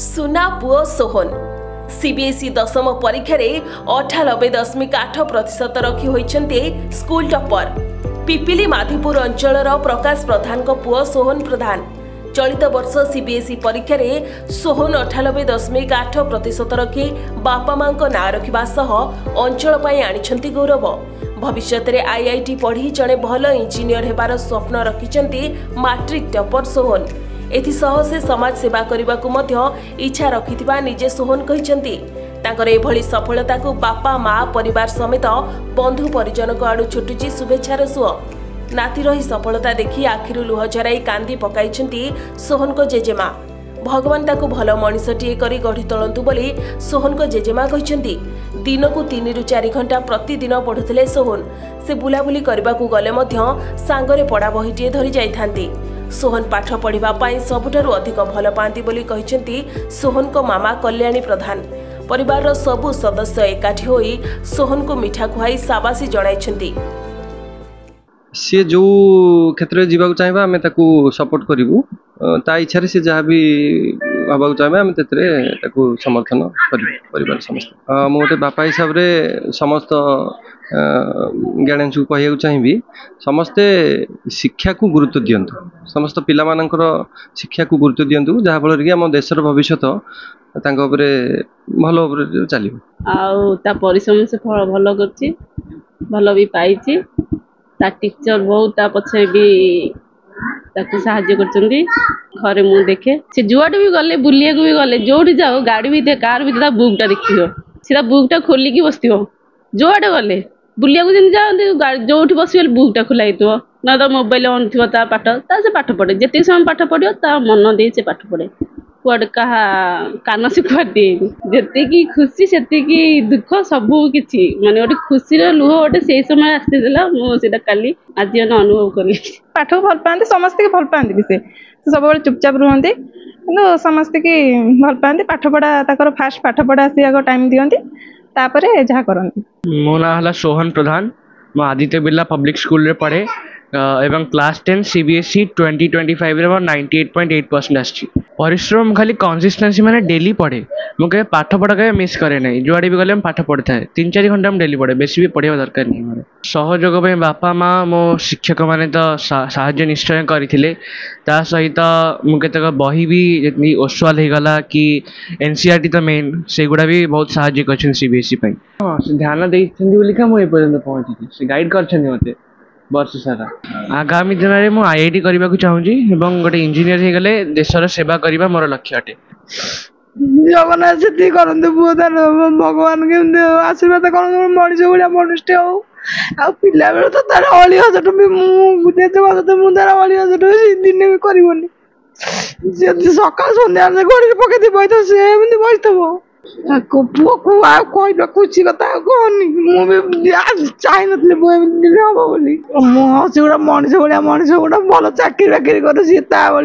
सुना पुओ सोहन सीबीएसई दशम परीक्षा 98.8% रखी होइछन्ते स्कूल टॉपर। पिपिली माधीपुर अंचल प्रकाश प्रधान को पुओ सोहन प्रधान चलित वर्ष सीबीएसई परीक्षा सोहन 98.8% रखी बापा मां ना रखा सह अंचल आनी गौरव। भविष्य में आईआईटी पढ़ी जड़े भल इंजीनियर होबार स्वप्न रखिंट मैट्रिक टॉपर सोहन। एथिसह से समाज सेवा करने को इच्छा रखिथिबा निजे सोहन कहिसेंती। तांकर एभली सफलता को बापा माँ परिवार समेत बंधु परिजन को आड़ू छुटुची शुभेच्छार सुओ। नातीर ही सफलता देखि आखिरु लुह झराई कांदी पकाइछंती सोहन को जेजेमा। भगवान ताकू भल मनिषटीए करी गढ़ी तोलंतु बोली सोहन को जेजेमा कहिसेंती। दिन को 3 ରୁ 4 घंटा प्रतिदिन पढ़ुथिले सोहन। से बुलाबुली करबा को गले मध्य सांगरे पढ़ा बहीटीए धरी जाइथांती। सोहन पाठ पढ़िबा पाई सबुठारु अधिक भल पांती बोली कहिसेंती सोहन को मामा कल्याणी प्रधान। परिवार रो सबु सदस्य एकाठी होई सोहन को मिठा खुआई साबासी जणाइछंती। सी जो क्षेत्र जीवा चाहिए आम सपोर्ट करूँ ता इच्छा से जहाँ भी हवा चाहिए आम समर्थन कर समस्त मु गोटे बापा हिसाब से समस्त गार्डियंस को कहूँ चाहिए समस्ते शिक्षा को गुरुत्व दिंतु। समस्त पिला मानकर शिक्षा को गुरुत्व दिंतु जहाँ फल कि आम देशर भविष्य भल चलो। परिश्रम से फल भल कर भल भी पाई ता टीचर बहुत पछे भी साहाଯ୍य करछंदी। घरे मु देखे से जुआड भी गले बुलिया को भी गले जोठी जाओ गाड़ी भी कार भी बुकटा देखियो सीधा बुकटा खोलिकी बसथियो। जुआड गले बुलिया को जन जाओ जोठी बसियो बुकटा खोला हितो ना तो मोबाइल ऑन थियो ता से पाठ पढ़े जति समय पाठ पढ़ियो ता मन दे से पाठ पढ़े कुआड कहा कान से कुआड दे जति की खुशी सेति की दुख सबु किछि माने ओटे खुशी रे लुह ओटे से समय आस्ते देला मु सेटा काली आज अनुभव करली। पाठ भल पाते समस्त के भल पाते भी से सब बड़े चुपचाप रुहंती किंतु समस्त की भल पाते पाठ पढ़ा ताकर फास्ट पाठ पढ़ा से आगो टाइम दियंती तापरे जहा करंती। मो ना हला सोहन प्रधान मो आदित्य बिरला पब्लिक स्कूल रे पढ़े एवं क्लास 10 सीबीएसई 2025 रे 98.8% आछि। परिश्रम खाली कंसिस्टेंसी माने डेली पढ़े मुझे पाठ पढ़ा के मिस करे नहीं जुआड़े भी गले पाठ पढ़ी था 3-4 घंटा डेली पढ़े बेसी भी पढ़ा दरकार नहीं। मोर सहयोग बापा माँ मो शिक्षक मैंने तो साहाय्य निश्चय करते सहित मुझे बही भी ओसवाल हो गला कि एनसीईआरटी तो मेन से गुड़ा भी बहुत साहाय्य कर सीबीएसई हाँ ध्यान देका मुझे पहुंची से गाइड कर मत वर्ष सारा। आगामी दिन में मुझे आईआईटी करने को चाहूँगी एवं गोटे इंजीनियर हो गले देशर सेवा करने मोर लक्ष्य अटे। जगन्नाथ से करते भगवान के आशीर्वाद कर मनीष भाया मनुष्य हो आ पिला बेल तो तार 80,000 भी मुझे तार 80,000 दिन भी करनी सकाल सन्ध्या घड़ी पकई बैठ से बैठव पुओ को कह खुशी कथा कहनी मुझे चाह नी हम बोली मुझे मनीष भाया मनीष गोटा भल चाकरी बाकरी कर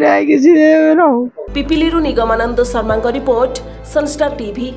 भाई Pipili Nigamanand Sharma report Sunstar TV.